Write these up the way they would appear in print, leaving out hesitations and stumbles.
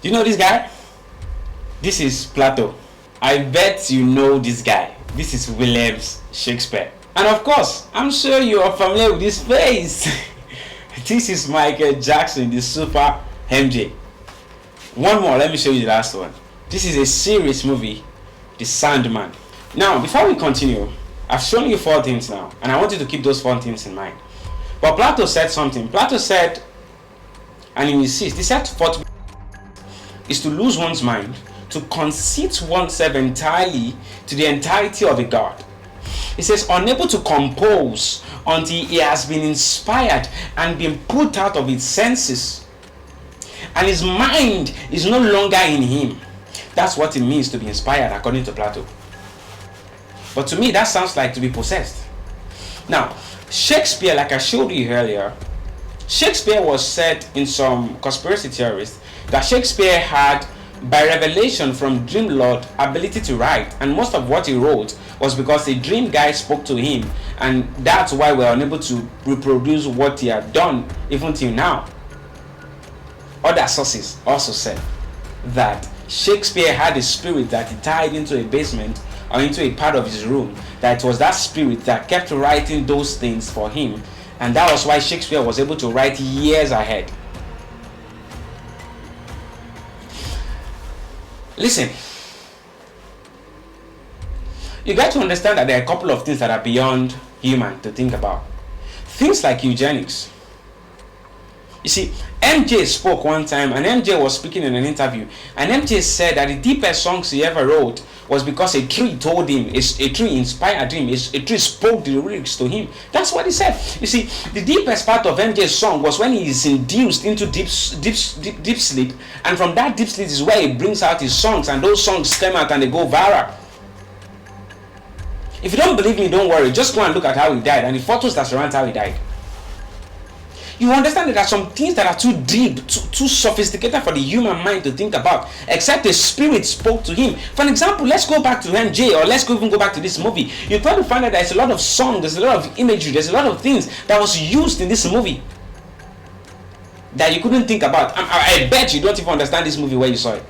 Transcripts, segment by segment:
Do you know this guy? This is Plato. I bet you know this guy. This is Williams Shakespeare. And of course, I'm sure you are familiar with this face. This is Michael Jackson, the super MJ. One more, let me show you the last one. This is a serious movie, The Sandman. Now, before we continue, I've shown you 4 things now, and I want you to keep those 4 things in mind. But Plato said something. Plato said, and he insists, he said, fourth is to lose one's mind, to conceit oneself entirely to the entirety of a god. He says, unable to compose until he has been inspired and been put out of his senses, and his mind is no longer in him. That's what it means to be inspired, according to Plato. But to me, that sounds like to be possessed. Now, Shakespeare, like I showed you earlier, Shakespeare was said in some conspiracy theorists that Shakespeare had, by revelation from dream lord, ability to write, and most of what he wrote was because a dream guy spoke to him, and that's why we're unable to reproduce what he had done even till now. Other sources also said that Shakespeare had a spirit that he tied into a basement or into a part of his room, that it was that spirit that kept writing those things for him, and that was why Shakespeare was able to write years ahead. Listen, you got to understand that there are a couple of things that are beyond human to think about. Things like eugenics. You see, MJ spoke one time, and MJ was speaking in an interview, and MJ said that the deepest songs he ever wrote was because a tree told him, a tree inspired him, a tree spoke the lyrics to him. That's what he said. You see, the deepest part of MJ's song was when he is induced into deep sleep, and from that deep sleep is where he brings out his songs, and those songs come out and they go viral. If you don't believe me, don't worry, just go and look at how he died and the photos that surround how he died. You understand that there are some things that are too deep, too sophisticated for the human mind to think about, except the spirit spoke to him. For an example, let's go back to MJ, or let's even go back to this movie. You're going to find that there's a lot of song, there's a lot of imagery, there's a lot of things that was used in this movie that you couldn't think about. I bet you don't even understand this movie where you saw it.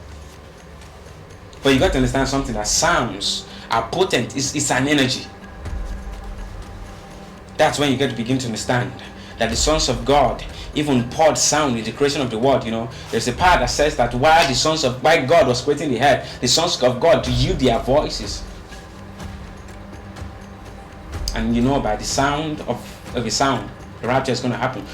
But you got to understand something, that sounds are potent, it's an energy. That's when you get to begin to understand that the sons of God even poured sound in the creation of the world. You know, there's a part that says that while God was creating the earth, the sons of God used their voices. And you know, by the sound of a sound, the rapture is going to happen.